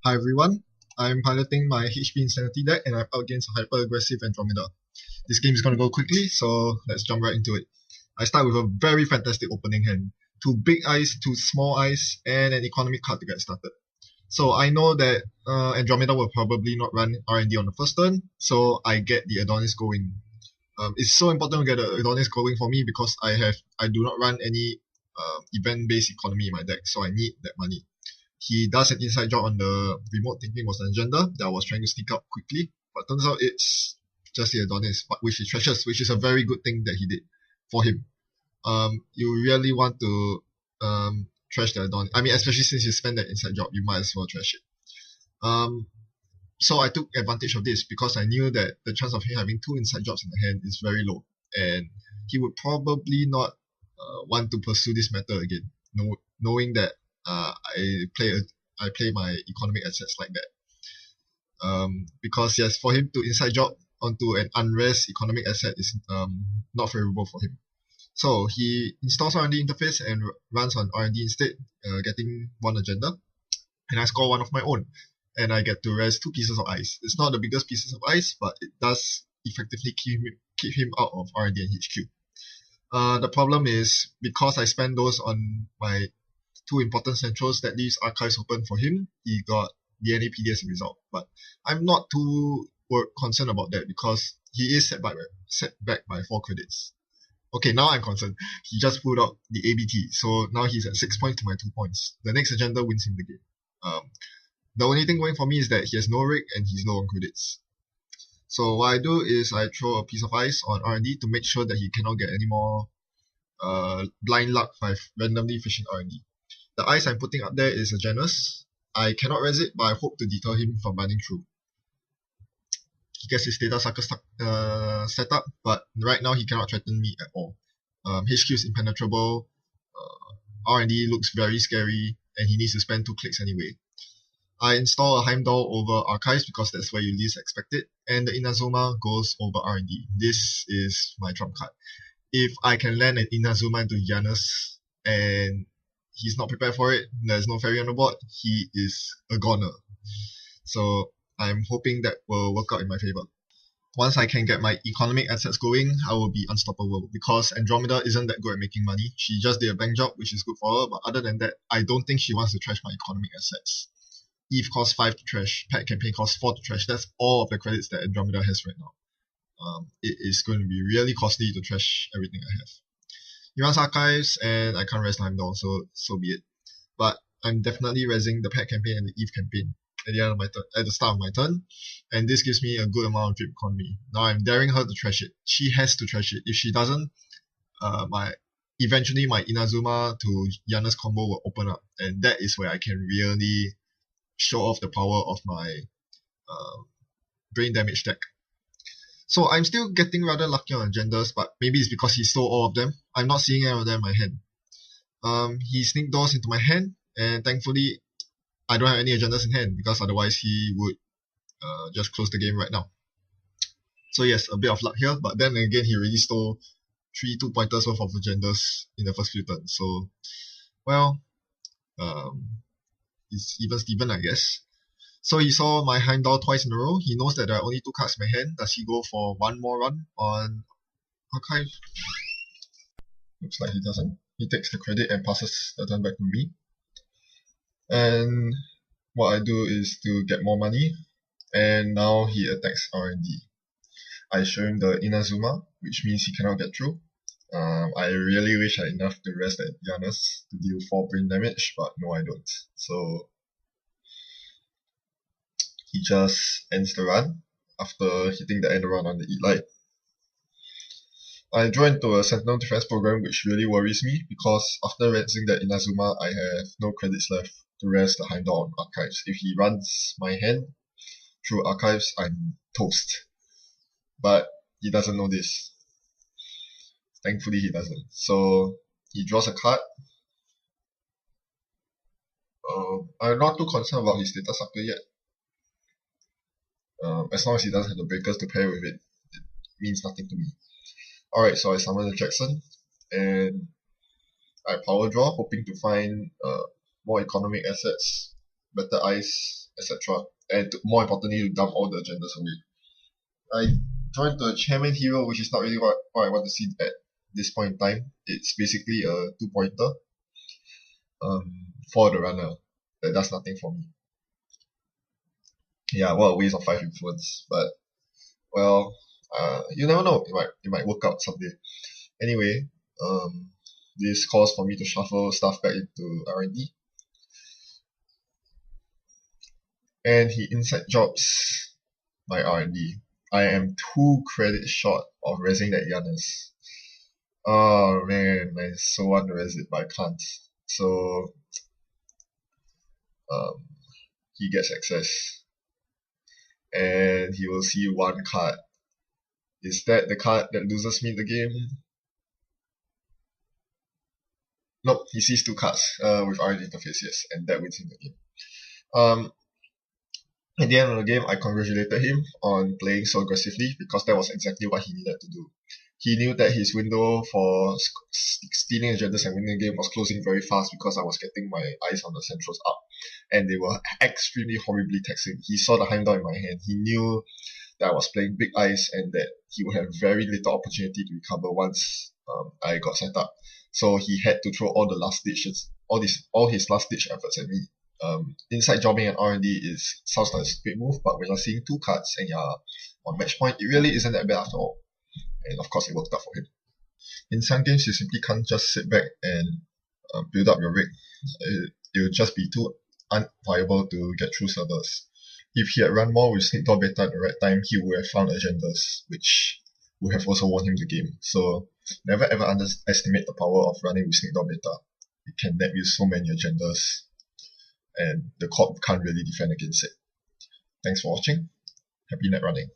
Hi everyone, I'm piloting my HP Insanity deck and I'm out against a hyper-aggressive Andromeda. This game is going to go quickly, so let's jump right into it. I start with a very fantastic opening hand. Two big eyes, two small eyes, and an economic card to get started. So I know that Andromeda will probably not run R&D on the first turn, so I get the Adonis going. It's so important to get the Adonis going for me because I do not run any event-based economy in my deck, so I need that money. He does an inside job on the remote thinking was an agenda that I was trying to sneak up quickly, but turns out it's just the Adonis, which he treasures, which is a very good thing that he did for him. You really want to trash the Adonis. I mean, especially since you spend that inside job, you might as well trash it. So I took advantage of this because I knew that the chance of him having two inside jobs in the hand is very low, and he would probably not want to pursue this matter again, knowing that I play my economic assets like that. Because yes, for him to inside job onto an unrest economic asset is not favorable for him. So he installs R&D interface and runs on R&D instead, getting one agenda, and I score one of my own, and I get to rest two pieces of ice. It's not the biggest pieces of ice, but it does effectively keep him out of R&D and HQ. The problem is because I spend those on my two important centrals that leaves archives open for him, he got DNA PD as a result. But I'm not too concerned about that because he is set back by 4 credits. Okay, now I'm concerned. He just pulled out the ABT, so now he's at 6 points to my 2 points. The next agenda wins him the game. The only thing going for me is that he has no rig and he's low on credits. So what I do is I throw a piece of ice on R&D to make sure that he cannot get any more blind luck by randomly fishing R&D. The ice I'm putting up there is a Janus. I cannot res it, but I hope to deter him from running through. He gets his data sucker set up, but right now he cannot threaten me at all. HQ is impenetrable, R&D looks very scary, and he needs to spend 2 clicks anyway. I install a Heimdall over Archives because that's where you least expect it, and the Inazuma goes over R&D. This is my trump card. If I can land an Inazuma into Janus and he's not prepared for it, there's no fairy on the board, he is a goner. So I'm hoping that will work out in my favor. Once I can get my economic assets going, I will be unstoppable because Andromeda isn't that good at making money. She just did a bank job, which is good for her, but other than that, I don't think she wants to trash my economic assets. Eve costs 5 to trash, Pet Campaign costs 4 to trash. That's all of the credits that Andromeda has right now. It is going to be really costly to trash everything I have. He runs archives, and I can't res Heimdall, so be it. But I'm definitely resing the Pet Campaign and the Eve campaign at the end of my turn, at the start of my turn, and this gives me a good amount of drip economy. Now I'm daring her to trash it. She has to trash it. If she doesn't, eventually my Inazuma to Janus combo will open up, and that is where I can really show off the power of my brain damage deck. So I'm still getting rather lucky on agendas, but maybe it's because he stole all of them. I'm not seeing any of them in my hand. He sneaked those into my hand, and thankfully I don't have any agendas in hand because otherwise he would just close the game right now. So yes, a bit of luck here, but then again he really stole 3 2-pointers worth of agendas in the first few turns. So, well, it's even Steven, I guess. So he saw my Heimdall twice in a row. He knows that there are only 2 cards in my hand. Does he go for one more run on Archive? Looks like he doesn't. He takes the credit and passes the turn back to me. And what I do is to get more money. And now he attacks R&D. I show him the Inazuma, which means he cannot get through. I really wish I had enough to rest at Janus to deal 4 brain damage, but no I don't. So he just ends the run after hitting the end run on the Elite. I draw into a Sentinel Defense program which really worries me because after resting that Inazuma, I have no credits left to rest the Heimdall on Archives. If he runs my hand through Archives, I'm toast. But he doesn't know this. Thankfully he doesn't. So he draws a card. I'm not too concerned about his data sucker yet. As long as he doesn't have the breakers to pair with it, it means nothing to me. Alright, so I summon the Jackson, and I power draw, hoping to find more economic assets, better ice, etc. And more importantly, to dump all the agendas away. I joined the chairman hero, which is not really what I want to see at this point in time. It's basically a 2-pointer for the runner that does nothing for me. Yeah, what a waste of 5 influence. But well, you never know. It might work out someday. Anyway, this calls for me to shuffle stuff back into R&D. And he inside jobs my R&D. I am 2 credits short of raising that Giannis. Oh man, I so want to raise it, but I can't. So he gets access. And he will see 1 card. Is that the card that loses me the game? Nope, he sees 2 cards with R&D interface, yes, and that wins him the game. At the end of the game, I congratulated him on playing so aggressively because that was exactly what he needed to do. He knew that his window for stealing agendas and winning the game was closing very fast because I was getting my eyes on the centrals up, and they were extremely horribly taxing. He saw the Heimdall in my hand. He knew that I was playing big eyes and that he would have very little opportunity to recover once I got set up. So he had to throw all his last ditch efforts at me. Inside jobbing and R&D sounds like a stupid move, but when you're seeing 2 cards and you're on match point, it really isn't that bad after all. And of course, it worked out for him. In some games, you simply can't just sit back and build up your rig. It would just be too unviable to get through servers. If he had run more with Sneak Door Beta at the right time, he would have found agendas, which would have also won him the game. So never ever underestimate the power of running with Sneak Door Beta. It can net you so many agendas, and the corp can't really defend against it. Thanks for watching. Happy net running.